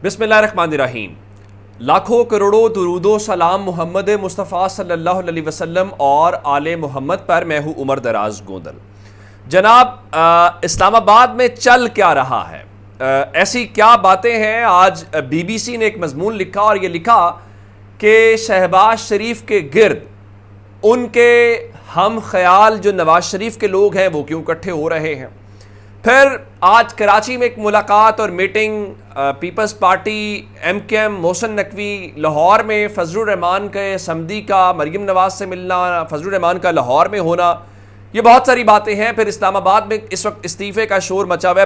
بسم اللہ الرحمن الرحیم۔ لاکھوں کروڑوں درود و سلام محمد مصطفیٰ صلی اللہ علیہ وسلم اور آل محمد پر۔ میں ہوں عمر دراز گوندل۔ جناب، اسلام آباد میں چل کیا رہا ہے؟ ایسی کیا باتیں ہیں؟ آج بی بی سی نے ایک مضمون لکھا اور یہ لکھا کہ شہباز شریف کے گرد ان کے ہم خیال جو نواز شریف کے لوگ ہیں وہ کیوں اکٹھے ہو رہے ہیں۔ پھر آج کراچی میں ایک ملاقات اور میٹنگ پیپلز پارٹی ایم کے ایم محسن نقوی، لاہور میں فضل الرحمان کے سمدی کا مریم نواز سے ملنا، فضل الرحمان کا لاہور میں ہونا، یہ بہت ساری باتیں ہیں۔ پھر اسلام آباد میں اس وقت استعفے کا شور مچا ہوا ہے۔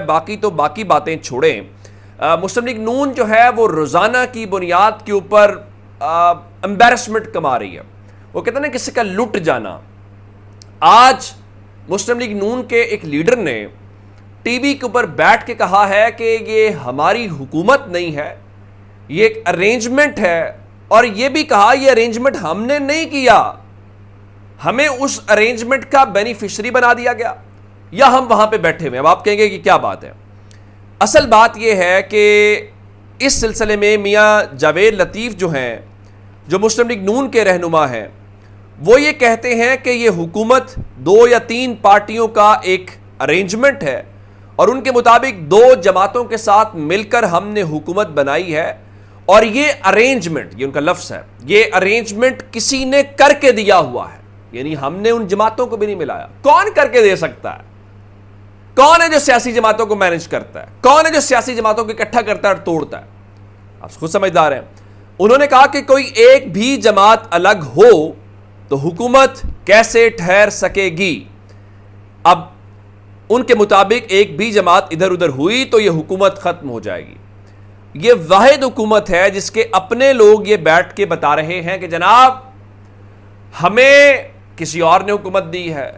باقی باتیں چھوڑیں، مسلم لیگ نون جو ہے وہ روزانہ کی بنیاد کے اوپر امبیرسمنٹ کما رہی ہے۔ وہ کہتے ہیں نا کسی کا لٹ جانا۔ آج مسلم لیگ نون کے ایک لیڈر نے ٹی وی کے اوپر بیٹھ کے کہا ہے کہ یہ ہماری حکومت نہیں ہے، یہ ایک ارینجمنٹ ہے، اور یہ بھی کہا یہ ارینجمنٹ ہم نے نہیں کیا، ہمیں اس ارینجمنٹ کا بینیفیشری بنا دیا گیا، یا ہم وہاں پہ بیٹھے ہوئے۔ اب آپ کہیں گے کہ کیا بات ہے؟ اصل بات یہ ہے کہ اس سلسلے میں میاں جاوید لطیف جو ہیں، جو مسلم لیگ نون کے رہنما ہیں، وہ یہ کہتے ہیں کہ یہ حکومت 2 یا 3 پارٹیوں کا ایک ارینجمنٹ ہے، اور ان کے مطابق 2 جماعتوں کے ساتھ مل کر ہم نے حکومت بنائی ہے، اور یہ ارینجمنٹ، یہ ان کا لفظ ہے، یہ ارینجمنٹ کسی نے کر کے دیا ہوا ہے، یعنی ہم نے ان جماعتوں کو بھی نہیں ملایا۔ کون کر کے دے سکتا ہے؟ کون ہے جو سیاسی جماعتوں کو مینج کرتا ہے؟ کون ہے جو سیاسی جماعتوں کو اکٹھا کرتا ہے اور توڑتا ہے؟ آپ خود سمجھدار ہیں۔ انہوں نے کہا کہ کوئی ایک بھی جماعت الگ ہو تو حکومت کیسے ٹھہر سکے گی؟ اب ان کے مطابق ایک بھی جماعت ادھر ادھر ہوئی تو یہ حکومت ختم ہو جائے گی۔ یہ واحد حکومت ہے جس کے اپنے لوگ یہ بیٹھ کے بتا رہے ہیں کہ جناب ہمیں کسی اور نے حکومت دی ہے،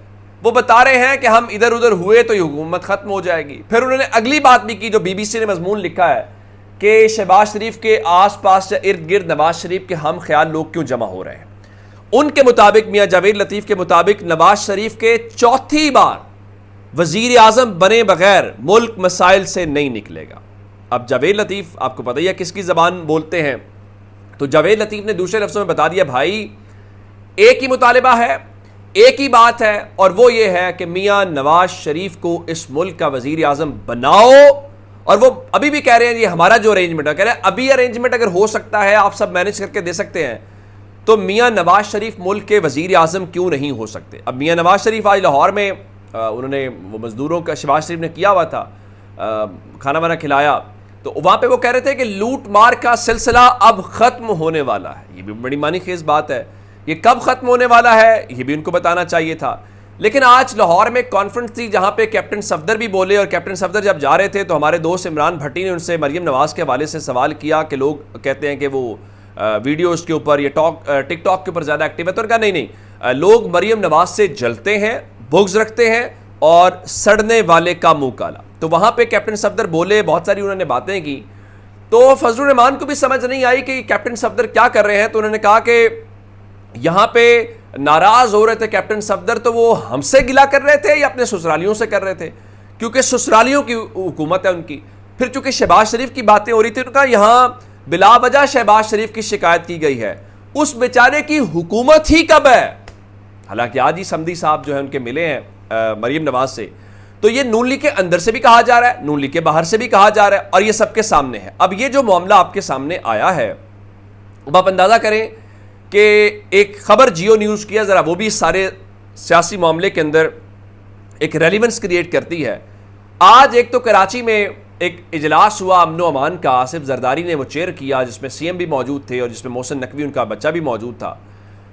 وہ بتا رہے ہیں کہ ہم ادھر ادھر ہوئے تو یہ حکومت ختم ہو جائے گی۔ پھر انہوں نے اگلی بات بھی کی جو بی بی سی نے مضمون لکھا ہے کہ شہباز شریف کے آس پاس یا ارد گرد نواز شریف کے ہم خیال لوگ کیوں جمع ہو رہے ہیں۔ ان کے مطابق، میاں جاوید لطیف کے مطابق، نواز شریف کے 4تھی بار وزیر اعظم بنے بغیر ملک مسائل سے نہیں نکلے گا۔ اب جاوید لطیف آپ کو پتہ ہی ہے کس کی زبان بولتے ہیں، تو جاوید لطیف نے دوسرے لفظوں میں بتا دیا بھائی ایک ہی مطالبہ ہے، ایک ہی بات ہے، اور وہ یہ ہے کہ میاں نواز شریف کو اس ملک کا وزیر اعظم بناؤ۔ اور وہ ابھی بھی کہہ رہے ہیں یہ ہمارا جو ارینجمنٹ ہے، کہہ رہے ہیں ابھی ارینجمنٹ اگر ہو سکتا ہے، آپ سب مینج کر کے دے سکتے ہیں، تو میاں نواز شریف ملک کے وزیر اعظم کیوں نہیں ہو سکتے؟ اب میاں نواز شریف آج لاہور میں انہوں نے وہ مزدوروں کا شہباز شریف نے کیا ہوا تھا، کھانا وانا کھلایا، تو وہاں پہ وہ کہہ رہے تھے کہ لوٹ مار کا سلسلہ اب ختم ہونے والا ہے۔ یہ بھی بڑی معنی خیز بات ہے، یہ کب ختم ہونے والا ہے یہ بھی ان کو بتانا چاہیے تھا۔ لیکن آج لاہور میں کانفرنس تھی جہاں پہ کیپٹن صفدر بھی بولے، اور کیپٹن صفدر جب جا رہے تھے تو ہمارے دوست عمران بھٹی نے ان سے مریم نواز کے حوالے سے سوال کیا کہ لوگ کہتے ہیں کہ وہ ویڈیوز کے اوپر یا ٹک ٹاک کے اوپر زیادہ ایکٹیو ہے، تو انہوں نے کہا نہیں، لوگ مریم نواز سے جلتے ہیں، بغض رکھتے ہیں، اور سڑنے والے کا منہ کالا۔ تو وہاں پہ کیپٹن صفدر بولے، بہت ساری انہوں نے باتیں کی، تو فضل الرحمان کو بھی سمجھ نہیں آئی کہ کیپٹن صفدر کیا کر رہے ہیں، تو انہوں نے کہا کہ یہاں پہ ناراض ہو رہے تھے کیپٹن صفدر، تو وہ ہم سے گلا کر رہے تھے یا اپنے سسرالیوں سے کر رہے تھے؟ کیونکہ سسرالیوں کی حکومت ہے ان کی۔ پھر چونکہ شہباز شریف کی باتیں ہو رہی تھی، انہوں نے کہا یہاں بلا وجہ شہباز شریف کی شکایت کی گئی ہے، اس بیچارے کی حکومت ہی کب ہے؟ حالانکہ آج ہی سمدی صاحب جو ہے ان کے ملے ہیں مریم نواز سے، تو یہ نون لیگ کے اندر سے بھی کہا جا رہا ہے، نون لیگ کے باہر سے بھی کہا جا رہا ہے، اور یہ سب کے سامنے ہے۔ اب یہ جو معاملہ آپ کے سامنے آیا ہے، اب آپ اندازہ کریں کہ ایک خبر جیو نیوز کی ہے، ذرا وہ بھی سارے سیاسی معاملے کے اندر ایک ریلیونس کریٹ کرتی ہے۔ آج ایک تو کراچی میں ایک اجلاس ہوا امن و امان کا، آصف زرداری نے وہ چیئر کیا، جس میں سی ایم بھی موجود تھے اور جس میں محسن نقوی ان کا بچہ بھی موجود تھا۔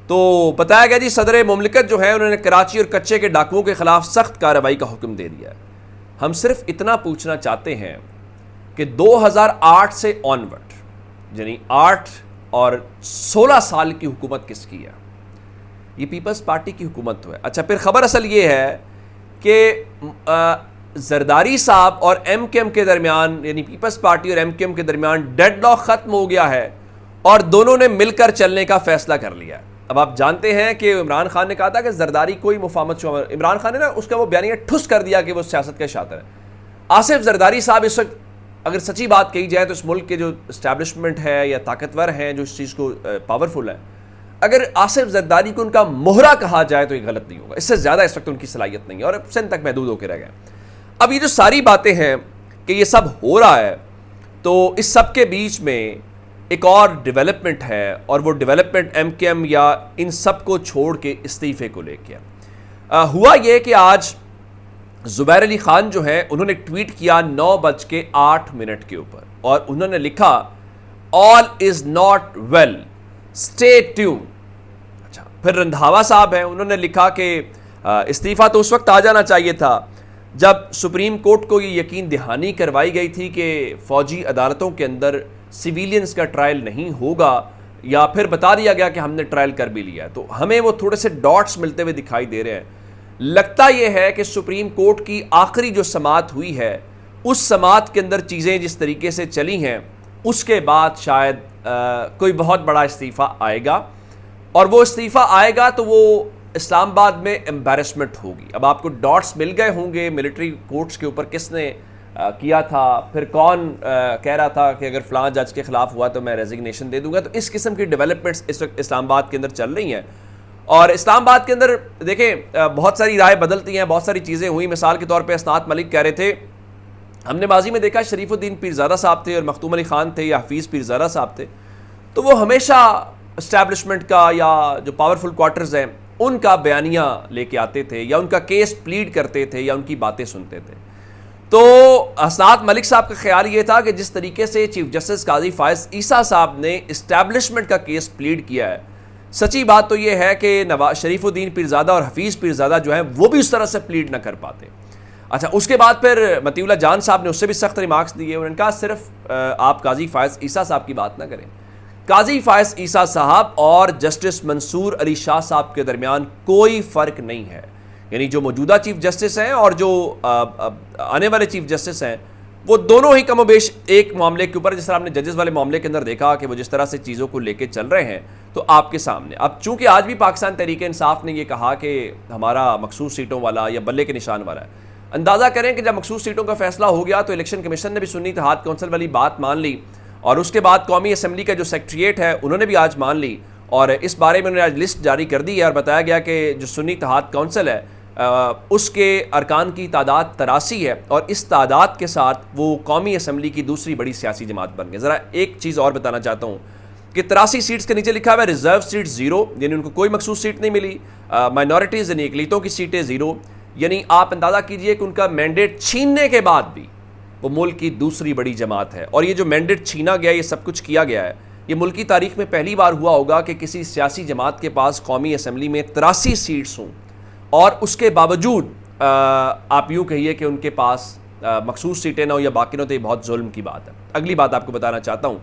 تو بتایا گیا جی صدر مملکت جو ہے انہوں نے کراچی اور کچے کے ڈاکوؤں کے خلاف سخت کارروائی کا حکم دے دیا ہے۔ ہم صرف اتنا پوچھنا چاہتے ہیں کہ 2008 سے آنورڈ، یعنی 8 اور 16 سال کی حکومت کس کی ہے؟ یہ پیپلز پارٹی کی حکومت تو ہے۔ اچھا، پھر خبر اصل یہ ہے کہ زرداری صاحب اور ایم کے ایم کے درمیان، یعنی پیپلز پارٹی اور ایم کے ایم کے درمیان ڈیڈ لاک ختم ہو گیا ہے، اور دونوں نے مل کر چلنے کا فیصلہ کر لیا ہے۔ اب آپ جانتے ہیں کہ عمران خان نے کہا تھا کہ زرداری کوئی مفاہمت شعبہ، عمران خان نے نا اس کا وہ بیانیہ ٹھس کر دیا کہ وہ سیاست کا شاطر ہے۔ آصف زرداری صاحب اس وقت اگر سچی بات کہی جائے تو اس ملک کے جو اسٹیبلشمنٹ ہے یا طاقتور ہیں جو اس چیز کو پاورفل ہے، اگر آصف زرداری کو ان کا مہرہ کہا جائے تو یہ غلط نہیں ہوگا. اس سے زیادہ اس وقت ان کی صلاحیت نہیں ہے اور سندھ تک محدود ہو کے رہ گئے. اب یہ جو ساری باتیں ہیں کہ یہ سب ہو رہا ہے، تو اس سب کے بیچ میں ایک اور ڈیولپمنٹ ہے، اور وہ ڈیولپمنٹ ایم کے ایم یا ان سب کو چھوڑ کے استعفے کو لے کے ہوا یہ کہ آج زبیر علی خان جو ہیں انہوں نے ٹویٹ کیا 9:08 کے اوپر، اور انہوں نے لکھا all is not well, stay tuned. اچھا، پھر رندھاوا صاحب ہیں، انہوں نے لکھا کہ استعفیٰ تو اس وقت آ جانا چاہیے تھا جب سپریم کورٹ کو یہ یقین دہانی کروائی گئی تھی کہ فوجی عدالتوں کے اندر سویلینز کا ٹرائل نہیں ہوگا، یا پھر بتا دیا گیا کہ ہم نے ٹرائل کر بھی لیا ہے. تو ہمیں وہ تھوڑے سے ڈاٹس ملتے ہوئے دکھائی دے رہے ہیں. لگتا یہ ہے کہ سپریم کورٹ کی آخری جو سماعت ہوئی ہے، اس سماعت کے اندر چیزیں جس طریقے سے چلی ہیں، اس کے بعد شاید کوئی بہت بڑا استعفیٰ آئے گا، اور وہ استعفیٰ آئے گا تو وہ اسلام آباد میں امبیرسمنٹ ہوگی. اب آپ کو ڈاٹس مل گئے ہوں گے ملٹری کورٹس کے اوپر کس نے کیا تھا، پھر کون کہہ رہا تھا کہ اگر فلاں جج کے خلاف ہوا تو میں ریزگنیشن دے دوں گا. تو اس قسم کی ڈیولپمنٹس اس وقت اسلام آباد کے اندر چل رہی ہیں، اور اسلام آباد کے اندر دیکھیں بہت ساری رائے بدلتی ہیں، بہت ساری چیزیں ہوئی. مثال کے طور پہ اسناد ملک کہہ رہے تھے، ہم نے ماضی میں دیکھا شریف الدین پیرزادہ صاحب تھے اور مختوم علی خان تھے یا حفیظ پیرزادہ صاحب تھے، تو وہ ہمیشہ اسٹیبلشمنٹ کا یا جو پاورفل کوارٹرز ہیں ان کا بیانیہ لے کے آتے تھے، یا ان کا کیس پلیڈ کرتے تھے، یا ان کی باتیں سنتے تھے. تو اسناد ملک صاحب کا خیال یہ تھا کہ جس طریقے سے چیف جسٹس قاضی فائز عیسیٰ صاحب نے اسٹیبلشمنٹ کا کیس پلیڈ کیا ہے، سچی بات تو یہ ہے کہ شریف الدین پیرزادہ اور حفیظ پیرزادہ جو ہیں وہ بھی اس طرح سے پلیڈ نہ کر پاتے. اچھا، اس کے بعد پھر مطیع اللہ جان صاحب نے اس سے بھی سخت ریمارکس دیے. انہوں نے کہا صرف آپ قاضی فائز عیسیٰ صاحب کی بات نہ کریں، قاضی فائز عیسیٰ صاحب اور جسٹس منصور علی شاہ صاحب کے درمیان کوئی فرق نہیں ہے. یعنی جو موجودہ چیف جسٹس ہیں اور جو آنے والے چیف جسٹس ہیں، وہ دونوں ہی کم و بیش ایک معاملے کے اوپر، جس طرح آپ نے ججز والے معاملے کے اندر دیکھا کہ وہ جس طرح سے چیزوں کو لے کے چل رہے ہیں، تو آپ کے سامنے اب چونکہ آج بھی پاکستان تحریک انصاف نے یہ کہا کہ ہمارا مخصوص سیٹوں والا یا بلے کے نشان والا ہے. اندازہ کریں کہ جب مخصوص سیٹوں کا فیصلہ ہو گیا تو الیکشن کمیشن نے بھی سنی اتحاد کونسل والی بات مان لی، اور اس کے بعد قومی اسمبلی کا جو سیکریٹریٹ ہے انہوں نے بھی آج مان لی، اور اس بارے میں انہوں نے آج لسٹ جاری کر دی ہے، اور بتایا گیا کہ جو سنی اتحاد کونسل ہے اس کے ارکان کی تعداد 83 ہے، اور اس تعداد کے ساتھ وہ قومی اسمبلی کی دوسری بڑی سیاسی جماعت بن گئے. ذرا ایک چیز اور بتانا چاہتا ہوں کہ 83 سیٹس کے نیچے لکھا ہوا ہے ریزرو سیٹ 0، یعنی ان کو کوئی مخصوص سیٹ نہیں ملی. مائنورٹیز یعنی اقلیتوں کی سیٹیں 0، یعنی آپ اندازہ کیجئے کہ ان کا مینڈیٹ چھیننے کے بعد بھی وہ ملک کی دوسری بڑی جماعت ہے. اور یہ جو مینڈیٹ چھینا گیا، یہ سب کچھ کیا گیا ہے، یہ ملک کی تاریخ میں پہلی بار ہوا ہوگا کہ کسی سیاسی جماعت کے پاس قومی اسمبلی میں 83 سیٹس ہوں، اور اس کے باوجود آپ یوں کہیے کہ ان کے پاس مخصوص سیٹیں نہ ہو یا باقی نہ ہو، تو یہ بہت ظلم کی بات ہے. اگلی بات آپ کو بتانا چاہتا ہوں،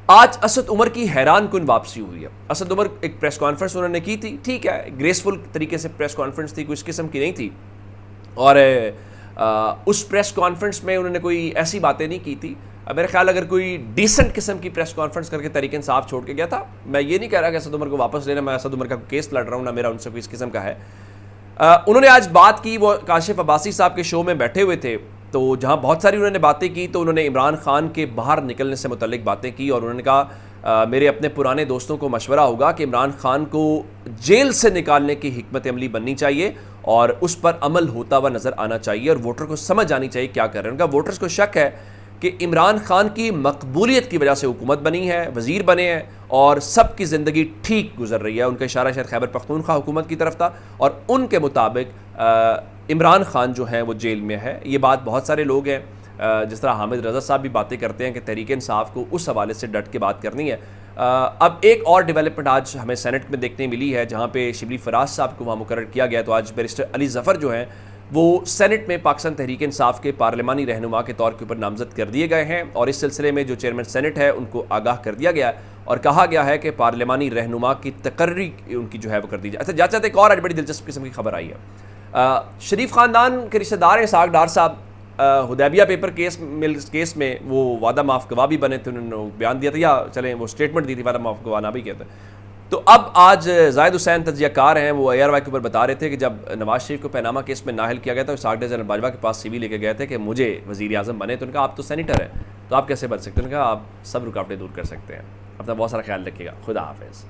آج اسد عمر کی حیران کن واپسی ہوئی ہے. اسد عمر ایک پریس کانفرنس انہوں نے کی تھی، ٹھیک ہے، گریسفل طریقے سے پریس کانفرنس تھی، کوئی اس قسم کی نہیں تھی، اور اس پریس کانفرنس میں انہوں نے کوئی ایسی باتیں نہیں کی تھی. میرے خیال اگر کوئی ڈیسنٹ قسم کی پریس کانفرنس کر کے تحریک انصاف چھوڑ کے گیا تھا. میں یہ نہیں کہہ رہا کہ اسد عمر کو واپس لینا، میں اسد عمر کا کیس لڑ رہا ہوں، نہ میرا ان سے کوئی اس قسم کا ہے. انہوں نے آج بات کی، وہ کاشف عباسی صاحب کے شو میں بیٹھے ہوئے تھے، تو جہاں بہت ساری انہوں نے باتیں کی، تو انہوں نے عمران خان کے باہر نکلنے سے متعلق باتیں کی، اور انہوں نے کہا میرے اپنے پرانے دوستوں کو مشورہ ہوگا کہ عمران خان کو جیل سے نکالنے کی حکمت عملی بننی چاہیے، اور اس پر عمل ہوتا ہوا نظر آنا چاہیے، اور ووٹر کو سمجھ آنی چاہیے کیا کر رہے ہیں. ان کا ووٹرز کو شک ہے کہ عمران خان کی مقبولیت کی وجہ سے حکومت بنی ہے، وزیر بنے ہیں، اور سب کی زندگی ٹھیک گزر رہی ہے. ان کا اشارہ شاید خیبر پختونخوا حکومت کی طرف تھا، اور ان کے مطابق عمران خان جو ہیں وہ جیل میں ہے. یہ بات بہت سارے لوگ ہیں، جس طرح حامد رضا صاحب بھی باتیں کرتے ہیں کہ تحریک انصاف کو اس حوالے سے ڈٹ کے بات کرنی ہے. اب ایک اور ڈیولپمنٹ آج ہمیں سینٹ میں دیکھنے ملی ہے، جہاں پہ شبلی فراز صاحب کو وہاں مقرر کیا گیا. تو آج بیرسٹر علی ظفر جو ہیں وہ سینٹ میں پاکستان تحریک انصاف کے پارلیمانی رہنما کے طور کے اوپر نامزد کر دیے گئے ہیں، اور اس سلسلے میں جو چیئرمین سینٹ ہے ان کو آگاہ کر دیا گیا ہے، اور کہا گیا ہے کہ پارلیمانی رہنما کی تقرری ان کی جو ہے وہ کر دی جائے. اچھا، جاتے ایک اور آج بڑی دلچسپ قسم کی خبر آئی ہے. شریف خاندان کے رشتہ دار ہیں اسحاق ڈار صاحب، حدیبیہ پیپر کیس میں وہ وعدہ معاف گواہ بھی بنے تھے، انہوں نے بیان دیا تھا، یا چلیں وہ اسٹیٹمنٹ دی تھی، وعدہ معاف گواہ نہ بھی کہتے. تو اب آج زاہد حسین تجزیہ کار ہیں، وہ ARY کے اوپر بتا رہے تھے کہ جب نواز شریف کو پیناما کیس میں نااہل کیا گیا تھا، اسحاق ڈار جنرل باجوہ کے پاس CV لے کے گئے تھے کہ مجھے وزیر اعظم بنے، تو ان کا آپ تو سینیٹر ہیں، تو آپ کیسے بچ سکتے ہیں؟ انہوں نے کہا آپ سب رکاوٹیں دور کر سکتے ہیں. اپنا بہت سارا خیال رکھیے گا. خدا حافظ.